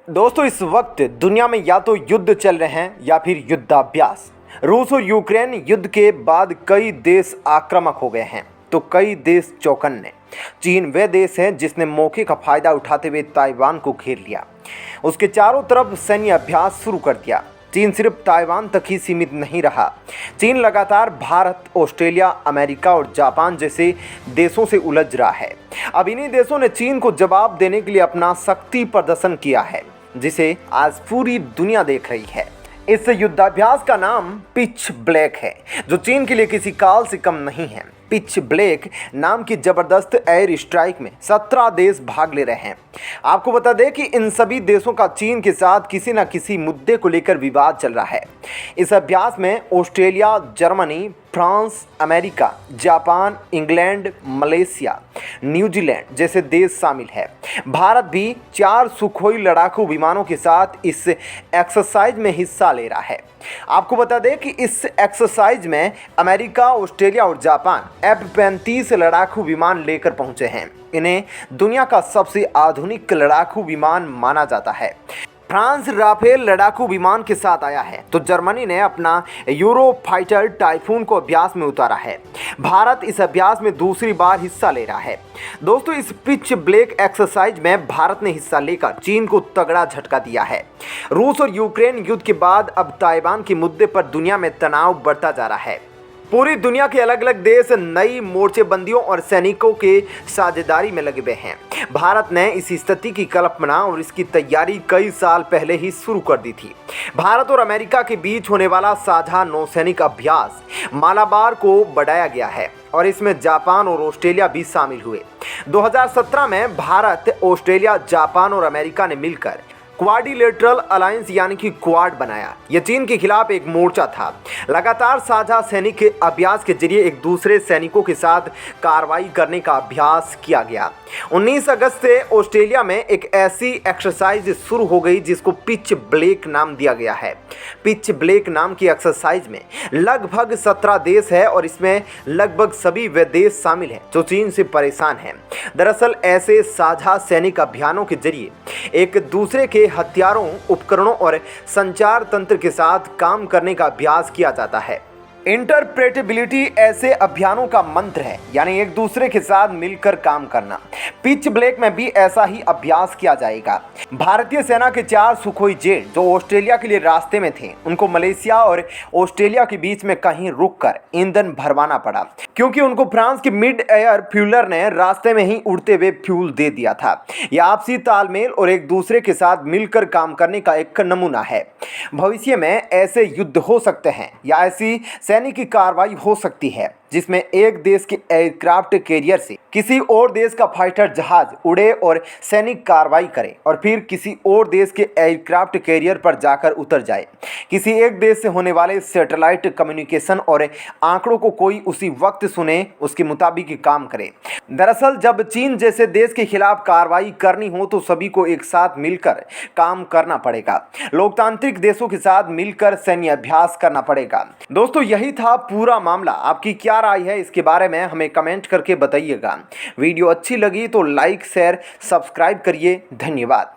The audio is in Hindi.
दोस्तों, इस वक्त दुनिया में या तो युद्ध चल रहे हैं या फिर युद्धाभ्यास। रूस और यूक्रेन युद्ध के बाद कई देश आक्रामक हो गए हैं तो कई देश चौकन्ने। चीन वह देश है जिसने मौके का फायदा उठाते हुए ताइवान को घेर लिया, उसके चारों तरफ सैन्य अभ्यास शुरू कर दिया। चीन सिर्फ ताइवान तक ही सीमित नहीं रहा। चीन लगातार भारत, ऑस्ट्रेलिया, अमेरिका और जापान जैसे देशों से उलझ रहा है। अब इन्हीं देशों ने चीन को जवाब देने के लिए अपना शक्ति प्रदर्शन किया है, जिसे आज पूरी दुनिया देख रही है। इस युद्धाभ्यास का नाम पिच ब्लैक है, जो चीन के लिए किसी काल से कम नहीं है। पिच ब्लैक नाम की जबरदस्त एयर स्ट्राइक में 17 देश भाग ले रहे हैं। आपको बता दें कि इन सभी देशों का चीन के साथ किसी न किसी मुद्दे को लेकर विवाद चल रहा है। इस अभ्यास में Australia, Germany, France, America, Japan, England, Malaysia, New Zealand जैसे देश शामिल है। भारत भी 4 सुखोई लड़ाकू विमानों के साथ इस एक्सरसाइज में हिस्सा ले रहा है। आपको बता दें कि इस एक्सरसाइज में अमेरिका, ऑस्ट्रेलिया और जापान F-35 लड़ाकू विमान लेकर पहुंचे हैं। इन्हें दुनिया का सबसे आधुनिक लड़ाकू विमान माना जाता है। फ्रांस राफेल लड़ाकू विमान के साथ आया है, तो जर्मनी ने अपना यूरो फाइटर टाइफून को अभ्यास में उतारा है। भारत इस अभ्यास में दूसरी बार हिस्सा ले रहा है। दोस्तों, इस पिच ब्लैक एक्सरसाइज में भारत ने हिस्सा लेकर चीन को तगड़ा झटका दिया है। रूस और यूक्रेन युद्ध के बाद अब ताइवान के मुद्दे पर दुनिया में तनाव बढ़ता जा रहा है। पूरी दुनिया के अलग अलग देश नई मोर्चेबंदियों और सैनिकों के साझेदारी में लगे हुए हैं। भारत ने इस स्थिति की कल्पना और इसकी तैयारी कई साल पहले ही शुरू कर दी थी। भारत और अमेरिका के बीच होने वाला साझा नौसैनिक अभ्यास मालाबार को बढ़ाया गया है और इसमें जापान और ऑस्ट्रेलिया भी शामिल हुए। 2017 में भारत, ऑस्ट्रेलिया, जापान और अमेरिका ने मिलकर क्वाड्रिलेटरल अलायंस यानी कि क्वाड बनाया। यह चीन के खिलाफ एक मोर्चा था। लगातार साझा सैनिक अभ्यास के जरिए एक दूसरे सैनिकों के साथ कार्रवाई करने का अभ्यास किया गया। 19 अगस्त से ऑस्ट्रेलिया में एक ऐसी एक्सरसाइज शुरू हो गई जिसको पिच ब्लैक नाम दिया गया है। पिच ब्लैक नाम की एक्सरसाइज में लगभग 17 देश है और इसमें लगभग सभी वे देश शामिल हैं जो चीन से परेशान हैं। दरअसल ऐसे साझा सैनिक अभियानों के जरिए एक दूसरे के हथियारों, उपकरणों और संचार तंत्र के साथ काम करने का अभ्यास किया जाता है। इंटरप्रेटेबिलिटी ऐसे अभियानों का मंत्र है, यानी एक दूसरे के साथ मिलकर काम करना। पिच ब्लैक में भी ऐसा ही अभ्यास किया जाएगा। भारतीय सेना के 4 सुखोई जेट जो ऑस्ट्रेलिया के लिए रास्ते में थे, उनको मलेशिया और ऑस्ट्रेलिया के बीच में कहीं रुककर ईंधन भरवाना पड़ा, क्योंकि उनको फ्रांस के मिड एयर फ्यूलर ने रास्ते में ही उड़ते हुए फ्यूल दे दिया था। यह आपसी तालमेल और एक दूसरे के साथ मिलकर काम करने का एक नमूना है। भविष्य में ऐसे युद्ध हो सकते हैं या ऐसी सैनिक की कार्रवाई हो सकती है जिसमें एक देश के एयरक्राफ्ट कैरियर से किसी और देश का फाइटर जहाज उड़े और सैनिक कार्रवाई करे और फिर किसी और देश के एयरक्राफ्ट कैरियर पर जाकर उतर जाए। किसी एक देश से होने वाले सैटेलाइट कम्युनिकेशन और आंकड़ों को कोई उसी वक्त सुने, उसके मुताबिक ही काम करे। दरअसल जब चीन जैसे देश के खिलाफ कार्रवाई करनी हो तो सभी को एक साथ मिलकर काम करना पड़ेगा। लोकतांत्रिक देशों के साथ मिलकर सैन्य अभ्यास करना पड़ेगा। दोस्तों, यही था पूरा मामला। आपकी क्या राय है इसके बारे में हमें कमेंट करके बताइएगा। वीडियो अच्छी लगी तो लाइक, शेयर, सब्सक्राइब करिए। धन्यवाद।